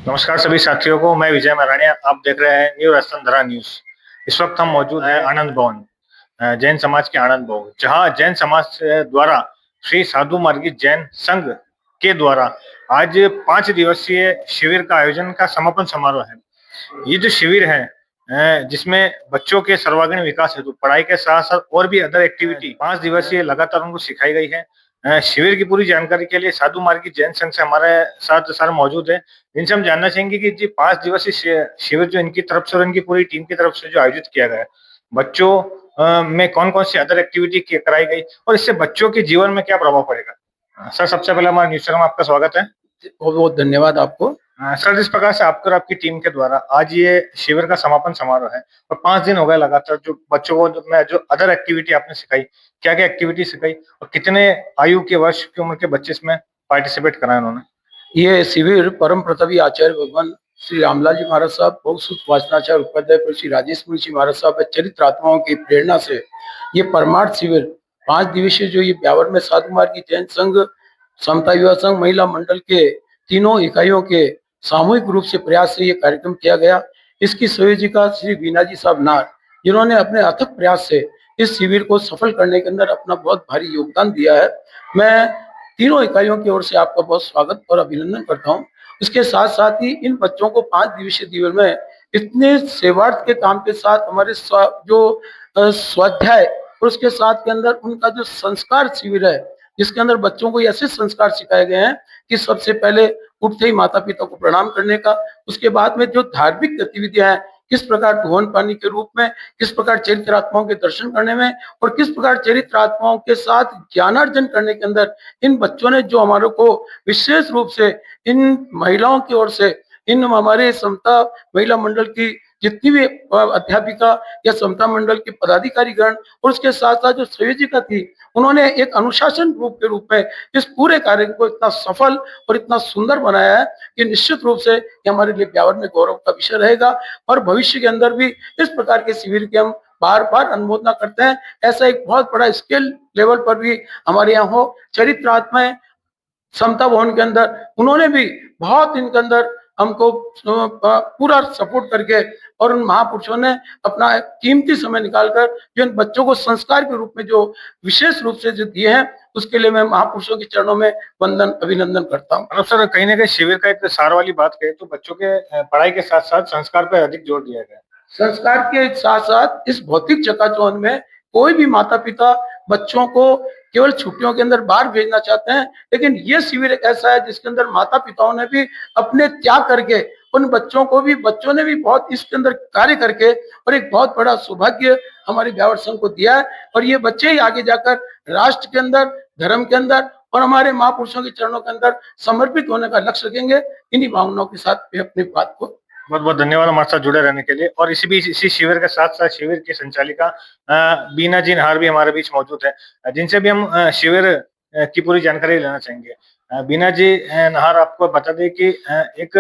नमस्कार सभी साथियों को। मैं विजय मरानिया, आप देख रहे हैं न्यू राजस्थान धरा न्यूज। इस वक्त हम मौजूद हैं आनंद भवन, जैन समाज के आनंद भवन, जहां जैन समाज द्वारा श्री साधु मार्गी जैन संघ के द्वारा आज 5 दिवसीय शिविर का आयोजन का समापन समारोह है। ये जो शिविर है जिसमें बच्चों के सर्वांगीण विकास हेतु पढ़ाई के साथ साथ और भी अदर एक्टिविटी 5 दिवसीय लगातार उनको सिखाई गई है। शिविर की पूरी जानकारी के लिए साधु मार्गी जैन संघ से हमारे साथ सर मौजूद है, जिनसे हम जानना चाहेंगे कि जी 5 दिवसीय शिविर जो इनकी तरफ से और इनकी पूरी टीम की तरफ से जो आयोजित किया गया है, बच्चों में कौन कौन सी अदर एक्टिविटी कराई गई और इससे बच्चों के जीवन में क्या प्रभाव पड़ेगा। सर, सबसे पहले हमारे न्यूज चैनल में आपका स्वागत है। बहुत बहुत धन्यवाद आपको। सर, जिस प्रकार से आपको और आपकी टीम के द्वारा आज ये शिविर का समापन समारोह है और 5 दिन हो गए लगातार, जो बच्चों को जो अदर एक्टिविटी आपने सिखाई, क्या क्या एक्टिविटी सिखाई और कितने आयु के वर्ष की उम्र के बच्चे इसमें पार्टिसिपेट कराए उन्होंने? ये शिविर परम प्रतापी आचार्य भगवान श्री रामलाल जी महाराज साहब, बहुसुत वाचनाचार्य उपाध्याय पर श्री राजेश मुनि जी महाराज साहब चरित्र आत्माओं की प्रेरणा से ये परमार्थ शिविर 5 दिवसीय जो ये ब्यावर में साधु मार्गी जैन संघ, समता युवा संघ, महिला मंडल के तीनों इकाइयों के सामूहिक रूप से प्रयास से ये कार्यक्रम किया गया। इसकी संयोजिका श्री बीना जी साहब नार, जिन्होंने अपने अथक प्रयास से इस शिविर को सफल करने के अंदर अपना बहुत भारी योगदान दिया है। मैं तीनों इकाइयों की ओर से आपका बहुत स्वागत और अभिनंदन करता हूँ। इसके साथ साथ ही इन बच्चों को 5 दिवसीय शिविर में इतने सेवार्थ के काम के साथ हमारे जो स्वाध्याय और उसके साथ के अंदर उनका जो संस्कार शिविर है, जिसके अंदर बच्चों को ऐसे संस्कार सिखाए गए हैं कि सबसे पहले उठते ही माता पिता को प्रणाम करने का, उसके बाद में जो धार्मिक गतिविधियां हैं, किस प्रकार धुवन पानी के रूप में, किस प्रकार चरित्र आत्माओं के दर्शन करने में और किस प्रकार चरित्र आत्माओं के साथ ज्ञानार्जन करने के अंदर इन बच्चों ने जो हमारे को विशेष रूप से इन महिलाओं की ओर से, इन हमारे समता महिला मंडल की जितनी भी अध्यापिका या समता मंडल के पदाधिकारी गण और उसके साथ साथ जो संयोजिका थी, उन्होंने एक अनुशासन रूप के रूप में इस पूरे कार्य को इतना सफल और इतना सुंदर बनाया है कि निश्चित रूप से ये हमारे लिए ब्यावर में गौरव का विषय रहेगा। और भविष्य के अंदर भी इस प्रकार के शिविर की हम बार बार अनुमोदना करते हैं। ऐसा एक बहुत बड़ा स्केल लेवल पर भी हमारे यहाँ हो। चरित्र आत्माएं समता भवन के अंदर उन्होंने भी बहुत इनके अंदर हमको पूरा सपोर्ट करके और उन महापुरुषों ने अपना कीमती समय निकालकर जो इन बच्चों को संस्कार के रूप में जो विशेष रूप से जो दिए हैं, उसके लिए मैं महापुरुषों के चरणों में वंदन अभिनंदन करता हूँ। मतलब सर, कहीं ना कहीं शिविर का एक सार वाली बात कहे तो बच्चों के पढ़ाई के साथ साथ संस्कार पर अधिक जोर दिया गया। संस्कार के साथ साथ इस भौतिक चकाचौंध में कोई भी माता पिता बच्चों को केवल छुट्टियों के अंदर बाहर भेजना चाहते हैं, लेकिन ये शिविर ऐसा है जिसके अंदर माता पिताओं ने भी अपने त्याग करके उन बच्चों ने भी बहुत इसके अंदर कार्य करके और एक बहुत बड़ा सौभाग्य हमारे ब्यावर संघ को दिया है। और ये बच्चे ही आगे जाकर राष्ट्र के अंदर, धर्म के अंदर और हमारे महापुरुषों के चरणों के अंदर समर्पित होने का लक्ष्य रखेंगे। इन्हीं भावनाओं के साथ मैं अपनी बात को बहुत बहुत धन्यवाद हमारे साथ जुड़े रहने के लिए। और इसी शिविर के साथ साथ शिविर की संचालिका बीना जी नहार भी हमारे बीच मौजूद है, जिनसे भी हम शिविर की पूरी जानकारी लेना चाहेंगे। बीना जी नहार, आपको बता दें कि एक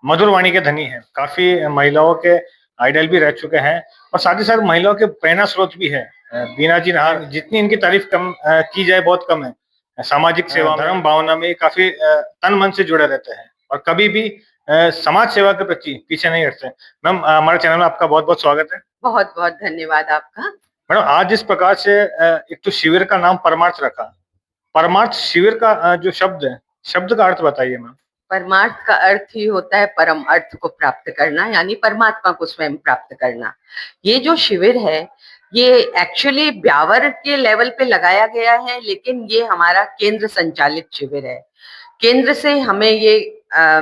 मधुर वाणी के धनी है, काफी महिलाओं के आइडल भी रह चुके हैं और साथ ही साथ महिलाओं के प्रेरणा स्रोत भी है। बीना जी नहार, जितनी इनकी तारीफ कम की जाए बहुत कम है। सामाजिक सेवा, धर्म भावना में काफी तन मन से जुड़े रहते हैं और कभी भी समाज सेवा के प्रति पीछे नहीं हटते। मैम, हमारे चैनल में आपका बहुत बहुत स्वागत है। बहुत बहुत धन्यवाद आपका। मैडम, आज जिस प्रकार से एक तो शिविर का नाम परमार्थ रखा, परमार्थ शिविर का जो शब्द है, शब्द का अर्थ बताइए मैम। परमार्थ का अर्थ ही होता है परम अर्थ को प्राप्त करना, यानी परमात्मा को स्वयं प्राप्त करना। ये जो शिविर है ये एक्चुअली ब्यावर के लेवल पे लगाया गया है, लेकिन ये हमारा केंद्र संचालित शिविर है। केंद्र से हमें ये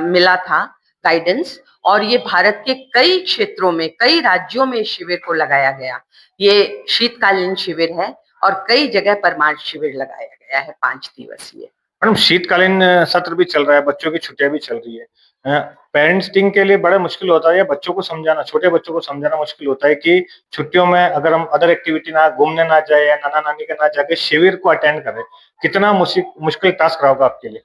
मिला था गाइडेंस, और ये भारत के कई क्षेत्रों में, कई राज्यों में शिविर को लगाया गया। ये शीतकालीन शिविर है और कई जगह परमार्थ शिविर लगाया गया है 5 दिवसीय। मैडम, शीतकालीन सत्र भी चल रहा है, बच्चों की छुट्टियां भी चल रही है। पेरेंटिंग के लिए बड़ा मुश्किल होता है या बच्चों को समझाना, छोटे बच्चों को समझाना मुश्किल होता है कि छुट्टियों में अगर हम अदर एक्टिविटी ना, घूमने ना जाए या नाना नानी के ना जाके शिविर को अटेंड करें, कितना मुश्किल टास्क रहा होगा आपके लिए?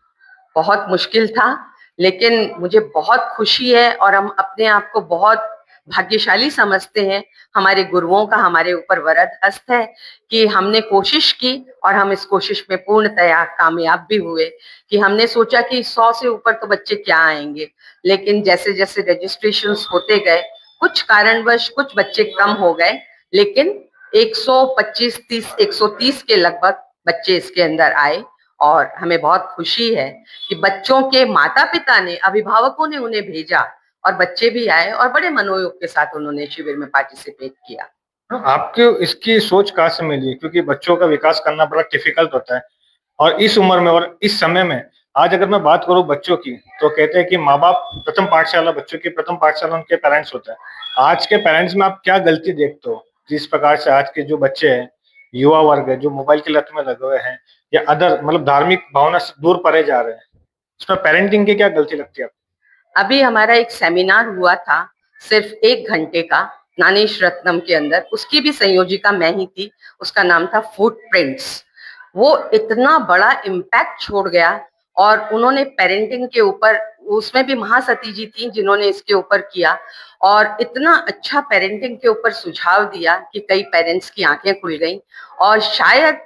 बहुत मुश्किल था, लेकिन मुझे बहुत खुशी है और हम अपने आप को बहुत भाग्यशाली समझते हैं। हमारे गुरुओं का हमारे ऊपर वरद हस्त है कि हमने कोशिश की और हम इस कोशिश में पूर्णतया कामयाब भी हुए। कि हमने सोचा कि 100 से ऊपर तो बच्चे क्या आएंगे, लेकिन जैसे जैसे रजिस्ट्रेशंस होते गए, कुछ कारणवश कुछ बच्चे कम हो गए, लेकिन 125-130 के लगभग बच्चे इसके अंदर आए। और हमें बहुत खुशी है कि बच्चों के माता पिता ने, अभिभावकों ने उन्हें भेजा और बच्चे भी आए और बड़े मनोयोग के साथ उन्होंने शिविर में पार्टिसिपेट किया। तो आपको इसकी सोच कहाँ से मिली? क्योंकि बच्चों का विकास करना बड़ा डिफिकल्ट होता है और इस उम्र में और इस समय में। आज अगर मैं बात करूं बच्चों की, तो कहते हैं कि माँ बाप प्रथम पाठशाला, बच्चों की प्रथम पाठशाला उनके पेरेंट्स होता है। आज के पेरेंट्स में आप क्या गलती देखते हो जिस प्रकार से आज के जो बच्चे हैं, युवा वर्ग है, जो मोबाइल की लत में लगे हुए हैं या अदर मतलब धार्मिक भावना से दूर परे जा रहे हैं, उसमें पेरेंटिंग की क्या गलती लगती है आपको? अभी हमारा एक सेमिनार हुआ था, सिर्फ 1 घंटे का, नानेश रत्नम के अंदर, उसकी भी संयोजिका मैं ही थी। उसका नाम था फुटप्रिंट्स। वो इतना बड़ा इम्पैक्ट छोड़ गया और उन्होंने पेरेंटिंग के ऊपर, उसमें भी महासती जी थी जिन्होंने इसके ऊपर किया और इतना अच्छा पेरेंटिंग के ऊपर सुझाव दिया कि कई पेरेंट्स की आंखें खुल गईं। और शायद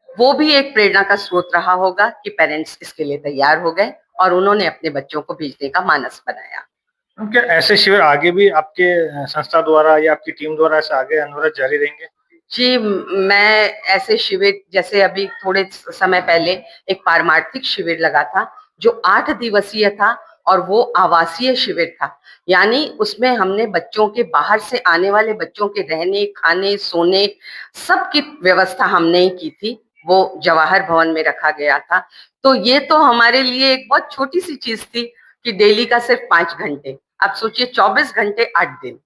वो भी एक प्रेरणा का स्रोत रहा होगा कि पेरेंट्स इसके लिए तैयार हो गए और उन्होंने अपने बच्चों को भेजने का मानस बनाया। क्या ऐसे शिविर आगे भी आपके संस्था द्वारा या आपकी टीम द्वारा ऐसे आगे अनवरत जारी रहेंगे? जी, मैं ऐसे शिविर, जैसे अभी थोड़े समय पहले एक पारमार्थिक शिविर लगा था जो 8 दिवसीय था और वो आवासीय शिविर था। यानी उसमें हमने बच्चों के, बाहर से आने वाले बच्चों के रहने, खाने, सोने सबकी व्यवस्था हमने ही की थी। वो जवाहर भवन में रखा गया था। तो ये तो हमारे लिए एक बहुत छोटी सी चीज थी कि डेली का सिर्फ 5 घंटे, आप सोचिए 24 घंटे 8 दिन।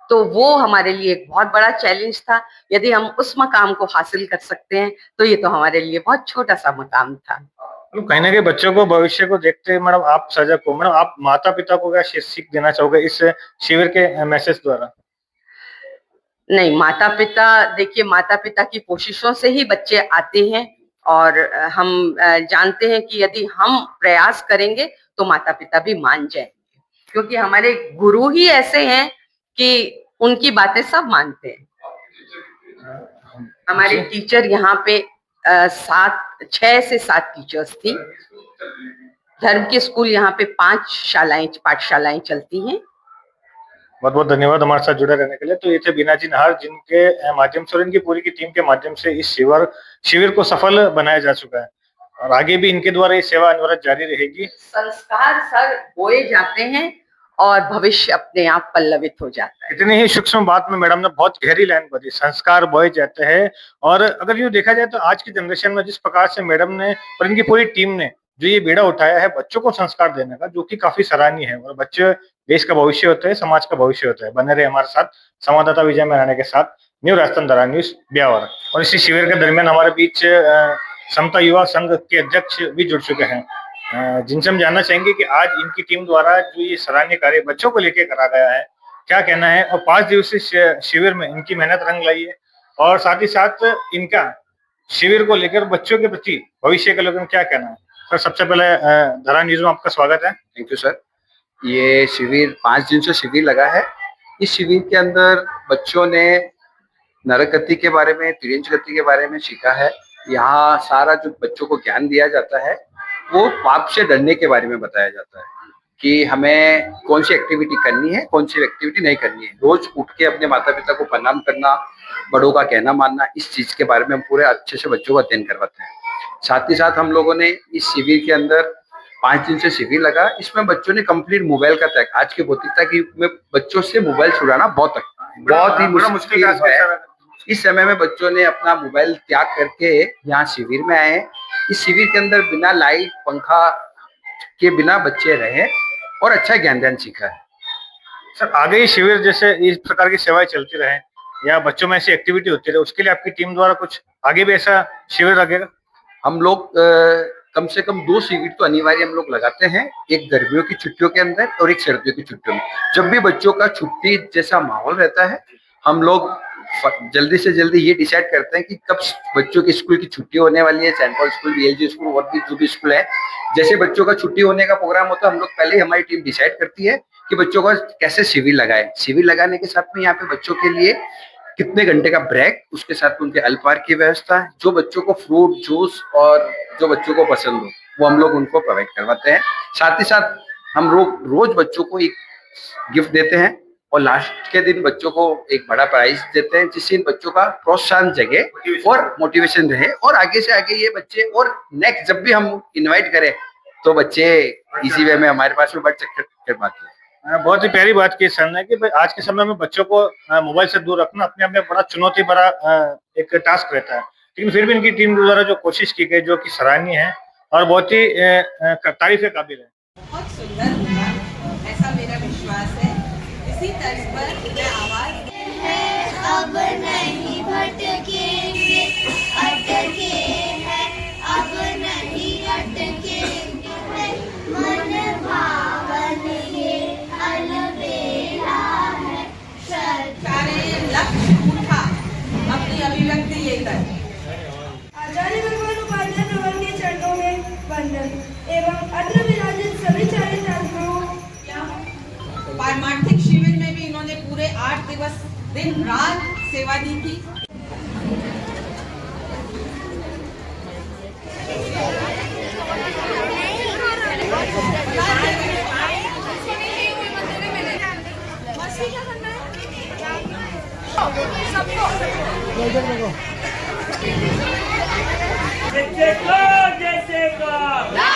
तो वो हमारे लिए एक बहुत बड़ा चैलेंज था। यदि हम उस मकाम को हासिल कर सकते हैं तो ये तो हमारे लिए बहुत छोटा सा मकाम था। तो कहीं ना कहीं बच्चों को, भविष्य को देखते हुए मैडम आप सजग हो, मैडम आप माता पिता को क्या सीख देना चाहोगे इस शिविर के मैसेज द्वारा? नहीं, माता पिता, देखिए माता पिता की कोशिशों से ही बच्चे आते हैं और हम जानते हैं कि यदि हम प्रयास करेंगे तो माता पिता भी मान जाएंगे, क्योंकि हमारे गुरु ही ऐसे हैं कि उनकी बातें सब मानते हैं। हमारे टीचर यहाँ पे 6 से 7 टीचर्स थी। धर्म के स्कूल यहाँ पे 5 पाठशालाएं चलती हैं। बहुत बहुत धन्यवाद हमारे साथ जुड़े रहने के लिए। तो ये थे बीना जी नाहर, जिनके माध्यम से और इनकी पूरी की टीम के माध्यम से इस शिविर को सफल बनाया जा चुका है और आगे भी इनके द्वारा ये सेवा अनवरत जारी रहेगी। संस्कार सर बोए जाते हैं और भविष्य अपने आप पल्लवित हो जाता है। इतनी ही सूक्ष्म बात में मैडम ने बहुत गहरी लाइन बताई, संस्कार बोए जाते हैं। और अगर यूँ देखा जाए तो आज की जनरेशन में जिस प्रकार से मैडम ने और इनकी पूरी टीम ने जो ये बीड़ा उठाया है बच्चों को संस्कार देने का, जो कि काफी सराहनीय है। और बच्चे देश का भविष्य होते हैं, समाज का भविष्य होता है। बने रहे हमारे साथ संवाददाता विजय मराने के साथ, न्यू राजस्थान धरा न्यूज ब्यावर। और इसी शिविर के दरमियान हमारे बीच समता युवा संघ के अध्यक्ष भी जुड़ चुके हैं, जिनसे हम जानना चाहेंगे कि आज इनकी टीम द्वारा जो ये सराहनीय कार्य बच्चों को लेकर करा गया है, क्या कहना है। और 5 दिवसीय शिविर में इनकी मेहनत रंग लाई है और साथ ही साथ इनका शिविर को लेकर बच्चों के प्रति भविष्य के लेकर क्या कहना है। सर, सबसे पहले धरा न्यूज में आपका स्वागत है। Thank you sir. ये शिविर 5 दिन से शिविर लगा है। इस शिविर के अंदर बच्चों ने नरक गति के बारे में, तिर्यंच गति के बारे में सीखा है। यहाँ सारा जो बच्चों को ज्ञान दिया जाता है वो पाप से डरने के बारे में बताया जाता है कि हमें कौन सी एक्टिविटी करनी है, कौन सी एक्टिविटी नहीं करनी है। रोज उठ के अपने माता पिता को प्रणाम करना, बड़ों का कहना मानना, इस चीज के बारे में हम पूरे अच्छे से बच्चों को अध्ययन करवाते हैं। साथ ही साथ हम लोगों ने इस शिविर के अंदर 5 दिन से शिविर लगा, इसमें बच्चों ने कंप्लीट मोबाइल का त्याग। आज की भौतिकता की में बच्चों से मोबाइल छुड़ाना बहुत ही मुश्किल है। इस समय में बच्चों ने अपना मोबाइल त्याग करके यहाँ शिविर में आए। इस शिविर के अंदर बिना लाइट पंखा के बिना बच्चे रहे और अच्छा ज्ञान सीखा है। सर, आगे ही शिविर जैसे इस प्रकार की सेवाएं चलती रहे या बच्चों में ऐसी एक्टिविटी होती रहे, उसके लिए आपकी टीम द्वारा कुछ आगे भी ऐसा शिविर लगेगा? हम लोग कम से कम 2 शिविर तो अनिवार्य हम लोग लगाते हैं, एक गर्मियों की छुट्टियों के अंदर और एक सर्दियों की छुट्टियों में। जब भी बच्चों का छुट्टी जैसा माहौल रहता है, हम लोग जल्दी से जल्दी ये डिसाइड करते हैं कि कब बच्चों की स्कूल की छुट्टी होने वाली है। सेंट पॉल स्कूल, बीएलजी स्कूल और भी जो भी स्कूल है, जैसे बच्चों का छुट्टी होने का प्रोग्राम होता है, हम लोग पहले हमारी टीम डिसाइड करती है कि बच्चों को कैसे शिविर लगाए। शिविर लगाने के साथ में यहाँ पे बच्चों के लिए कितने घंटे का ब्रेक, उसके साथ में उनके अल्पाहार की व्यवस्था, जो बच्चों को फ्रूट जूस और जो बच्चों को पसंद हो वो हम लोग उनको प्रोवाइड करवाते हैं। साथ ही साथ हम लोग रोज बच्चों को एक गिफ्ट देते हैं और लास्ट के दिन बच्चों को एक बड़ा प्राइज देते हैं, जिससे इन बच्चों का प्रोत्साहन जगे और मोटिवेशन रहे और आगे से आगे ये बच्चे और नेक्स्ट जब भी हम इनवाइट करें तो बच्चे इसी वे में हमारे पास में बढ़ कर पाते हैं। बहुत ही प्यारी बात की सर ने कि भाई आज के समय में बच्चों को मोबाइल से दूर रखना अपने आप में बड़ा चुनौती भरा एक टास्क रहता है, लेकिन फिर भी इनकी टीम द्वारा जो कोशिश की गई जो कि सराहनीय है और बहुत ही तारीफ के काबिल है। बहुत सुंदर होगा ऐसा मेरा विश्वास है। इसी तर्ज पर मैं आवाज अब नहीं भटकेंगे, अटके हैं अब नहीं अटकेंगे, मन भावन ये अलबेला है। सारे लक्ष्य उठा अपनी अभिव्यक्ति लेकर आचार्य भगवान उपाध्याय भवन के चरणों में वंदन एवं अत्र विराजित सभी चरित्रात्माओं। पारमार्थिक शिविर में भी इन्होंने पूरे 8 दिवस दिन रात सेवा दी थी। जैसे को